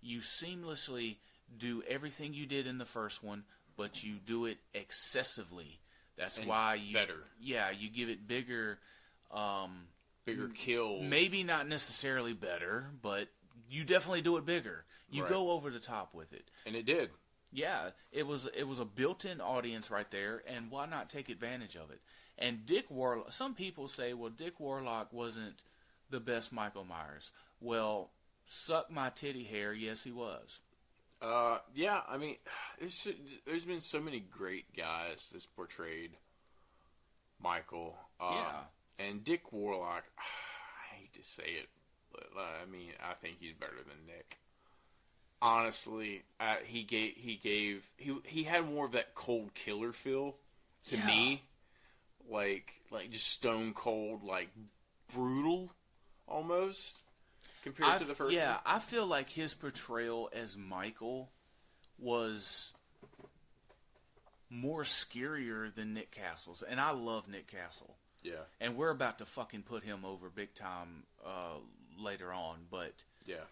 you seamlessly do everything you did in the first one, but you do it excessively. That's why you better. Yeah, you give it bigger kill. Maybe not necessarily better, but you definitely do it bigger. You go over the top with it. And it did. Yeah, it was a built-in audience right there, and why not take advantage of it? And Dick Warlock, some people say, well, Dick Warlock wasn't the best Michael Myers. Well, suck my titty hair, yes, he was. Yeah, I mean, there's been so many great guys that's portrayed Michael. And Dick Warlock, I hate to say it, but I mean, I think he's better than Nick. Honestly, he had more of that cold killer feel to me, like just stone cold, like brutal almost compared to the first. Yeah, one. I feel like his portrayal as Michael was more scarier than Nick Castle's, and I love Nick Castle. Yeah, and we're about to fucking put him over big time later on, but yeah.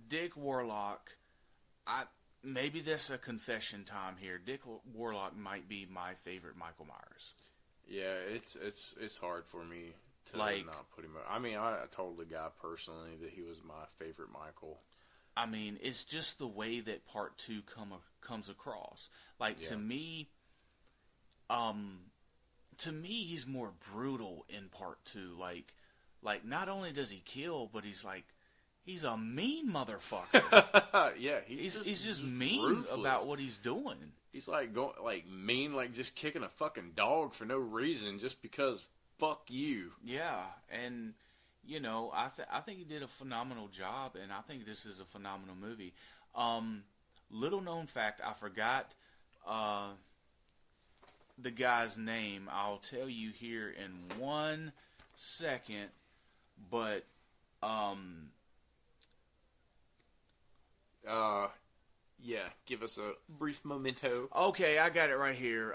Dick Warlock, maybe that's a confession time here. Dick Warlock might be my favorite Michael Myers. Yeah, it's hard for me to not put him up. I mean, I told the guy personally that he was my favorite Michael. I mean, it's just the way that part 2 comes across. To me, he's more brutal in part 2. Like not only does he kill, but he's a mean motherfucker. Yeah, he's just mean ruthless about what he's doing. He's mean, just kicking a fucking dog for no reason, just because fuck you. Yeah, and I think he did a phenomenal job, and I think this is a phenomenal movie. Little known fact, I forgot the guy's name. I'll tell you here in 1 second, but yeah, give us a brief memento. Okay, I got it right here.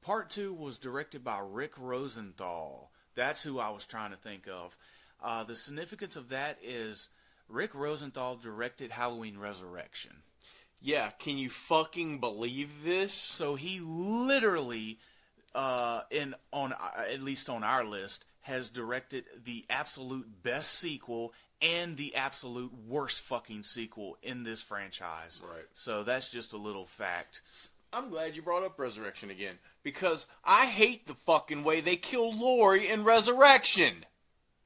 Part 2 was directed by Rick Rosenthal. That's who I was trying to think of. The significance of that is Rick Rosenthal directed Halloween Resurrection. Yeah, can you fucking believe this? So he literally, at least on our list, has directed the absolute best sequel and the absolute worst fucking sequel in this franchise. Right. So that's just a little fact. I'm glad you brought up Resurrection again, because I hate the fucking way they kill Lori in Resurrection.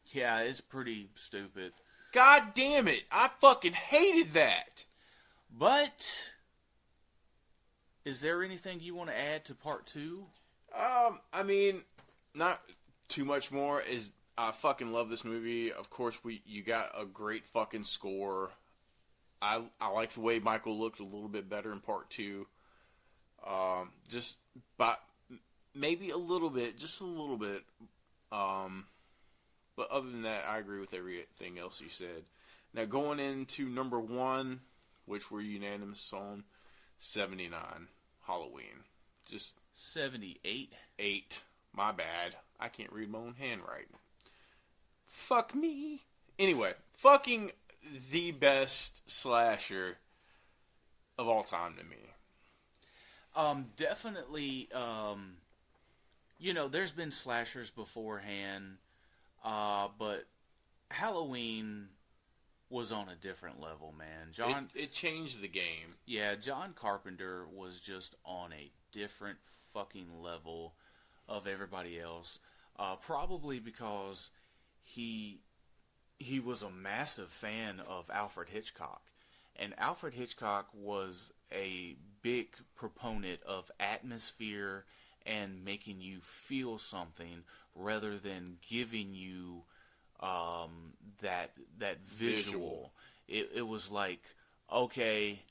Yeah, it's pretty stupid. God damn it, I fucking hated that. But is there anything you want to add to part 2? I mean, not too much more. I fucking love this movie. Of course, you got a great fucking score. I like the way Michael looked a little bit better in part 2. Just by maybe a little bit, just a little bit. But other than that, I agree with everything else you said. Now going into number 1, which we're unanimous on, 79, Halloween. Just 78. 8. My bad. I can't read my own handwriting. Fuck me. Anyway, fucking the best slasher of all time to me. Definitely, there's been slashers beforehand, but Halloween was on a different level, man. It changed the game. Yeah, John Carpenter was just on a different fucking level of everybody else. Probably because he was a massive fan of Alfred Hitchcock. And Alfred Hitchcock was a big proponent of atmosphere and making you feel something rather than giving you that visual. It was like, okay,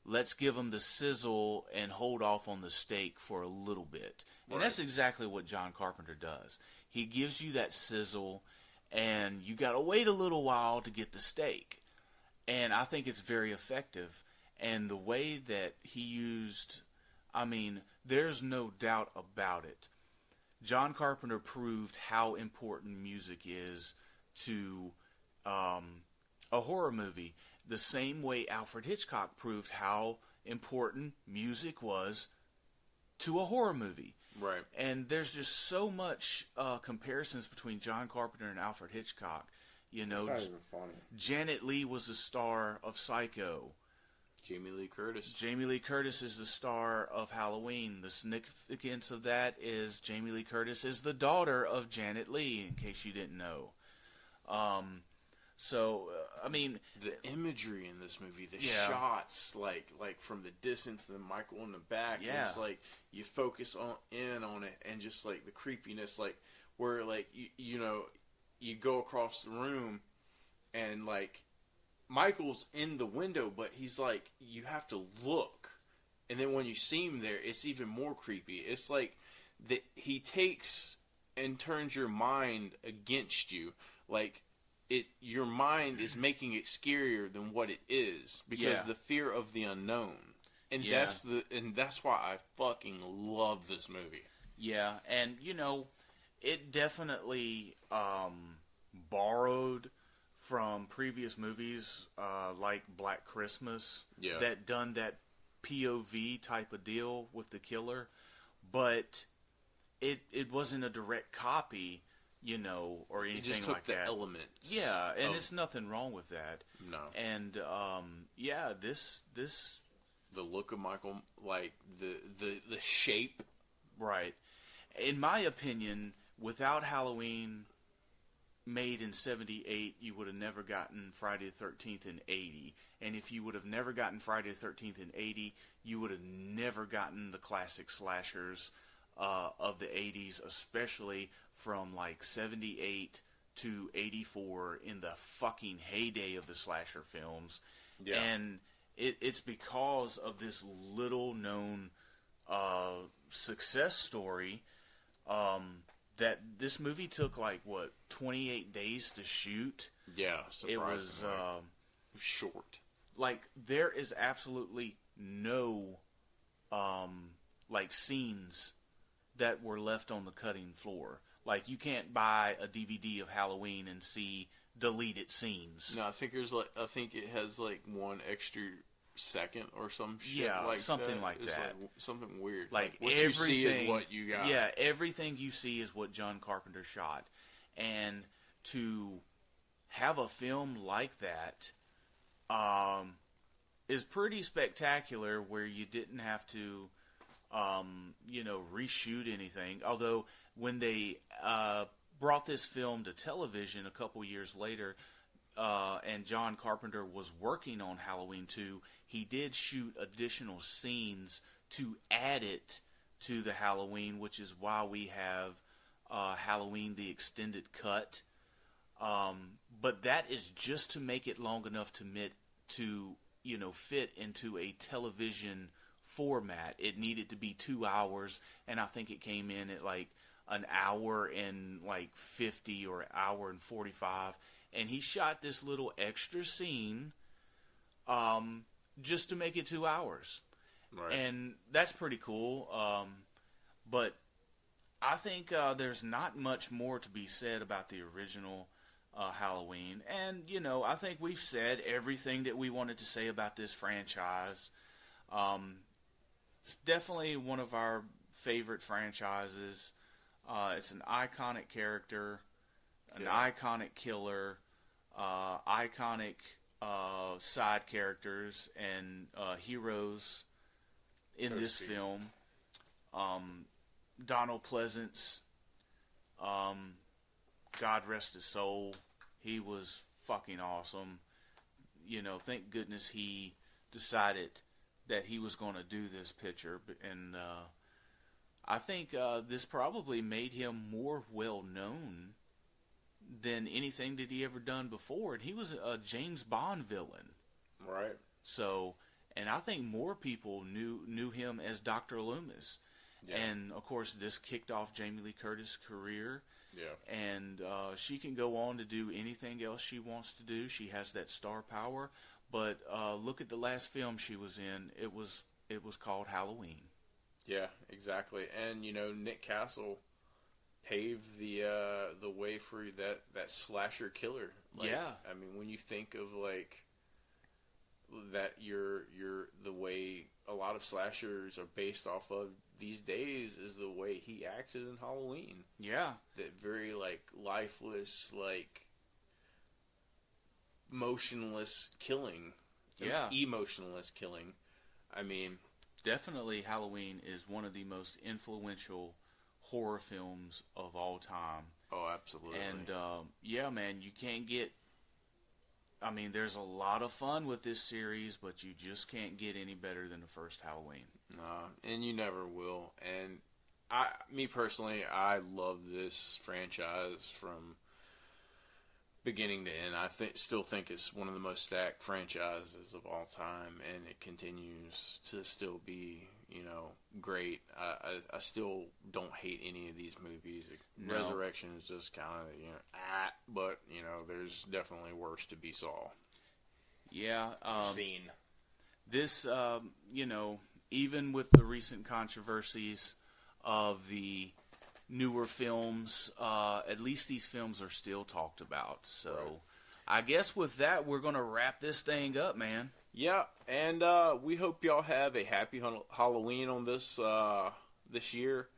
let's give them the sizzle and hold off on the steak for a little bit. And that's exactly what John Carpenter does. He gives you that sizzle, and you got to wait a little while to get the steak. And I think it's very effective. And the way that he used, there's no doubt about it. John Carpenter proved how important music is to a horror movie. The same way Alfred Hitchcock proved how important music was to a horror movie. Right. And there's just so much comparisons between John Carpenter and Alfred Hitchcock. It's not even funny. Janet Leigh was the star of Psycho. Jamie Lee Curtis. Jamie Lee Curtis is the star of Halloween. The significance of that is Jamie Lee Curtis is the daughter of Janet Leigh, in case you didn't know. The imagery in this movie, the shots, like from the distance, the Michael in the back, it's like you focus in on it, and just like the creepiness, like where like you go across the room, and like Michael's in the window, but he's like, you have to look, and then when you see him there, it's even more creepy. It's like that he takes and turns your mind against you, like your mind is making it scarier than what it is, because the fear of the unknown, and that's why I fucking love this movie. Yeah, and it definitely borrowed from previous movies like Black Christmas that done that POV type of deal with the killer, but it wasn't a direct copy, or anything like that. It just took the elements. Yeah, and it's nothing wrong with that. No. And this the look of Michael, like the shape, right? In my opinion, without Halloween made in 78, you would have never gotten Friday the 13th in 80. And if you would have never gotten Friday the 13th in 80, you would have never gotten the classic slashers of the 80s, especially from like 78 to 84 in the fucking heyday of the slasher films. Yeah. And it's because of this little known success story that this movie took 28 days to shoot. Yeah, it was short. Like, there is absolutely no scenes that were left on the cutting floor. Like, you can't buy a DVD of Halloween and see deleted scenes. No, I think it has one extra 2nd or some shit Yeah, like something that. like It's that. like something weird. Like what you see is what you got. Yeah, everything you see is what John Carpenter shot. And to have a film like that is pretty spectacular, where you didn't have to, reshoot anything. Although when they brought this film to television a couple years later, and John Carpenter was working on Halloween 2, he did shoot additional scenes to add it to the Halloween, which is why we have Halloween the extended cut. But that is just to make it long enough to fit into a television format. It needed to be 2 hours, and I think it came in at like an hour and like 50 or an hour and 45. And he shot this little extra scene just to make it 2 hours. Right. And that's pretty cool. But I think there's not much more to be said about the original Halloween. And, I think we've said everything that we wanted to say about this franchise. It's definitely one of our favorite franchises. It's an iconic character, an iconic killer, iconic side characters and heroes in this film. Donald Pleasance, God rest his soul, he was fucking awesome. Thank goodness he decided that he was going to do this picture, and I think this probably made him more well known than anything that he ever done before. And he was a James Bond villain, right? So, and I think more people knew him as Dr. Loomis. Yeah. And of course, this kicked off Jamie Lee Curtis' career. Yeah. And she can go on to do anything else she wants to do. She has that star power. But look at the last film she was in. It was called Halloween. Yeah, exactly. And Nick Castle paved the way for that slasher killer. I mean, when you think of that, you're the way a lot of slashers are based off of these days is the way he acted in Halloween. Yeah, that very lifeless, motionless killing. Yeah, emotionless killing. I mean, definitely Halloween is one of the most influential horror films of all time. Oh, absolutely. And yeah, man, you can't get. I mean, there's a lot of fun with this series, but you just can't get any better than the first Halloween. And you never will. And me personally, I love this franchise from beginning to end. I still think it's one of the most stacked franchises of all time, and it continues to still be, great. I still don't hate any of these movies. No. Resurrection is just kind of, but, there's definitely worse to be saw. Yeah. Seen. This, even with the recent controversies of the newer films, at least these films are still talked about. So, right. I guess with that, we're going to wrap this thing up, man. Yeah, and we hope y'all have a happy Halloween on this year.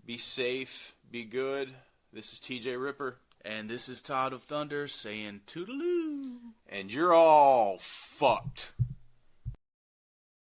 Be safe, be good. This is TJ Ripper. And this is Todd of Thunder saying toodaloo. And you're all fucked.